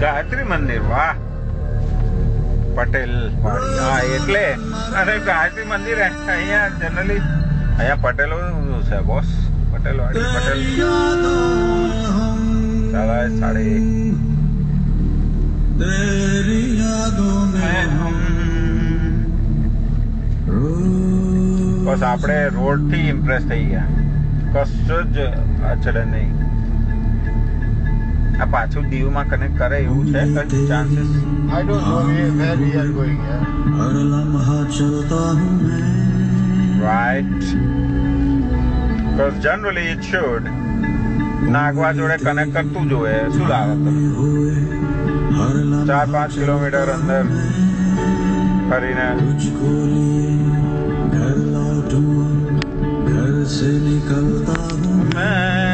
ગાયત્રી મંદિર, વાહ. પટેલ વાડી, હા એટલે અરે ગાયત્રી મંદિર અહીંયા જનરલી અહીંયા પટેલો છે બોસ. પટેલ વાડી, પટેલ સાડી બસ આપણે રોડ થી ઇમ્પ્રેસ થઈ ગયા, કશું જ અચડે નહીં. આ પાછું દીવમાં કનેક્ટ કરે એવું છે કઈ chances? I don't know where we are going. Right. Because generally it should. Nagoa જોડે કનેક્ટ કરતું જોઈએ. શું લાગે તમે? 4-5 કિલોમીટર અંદર ફરીને ઘર સે નિકલતા હું મેં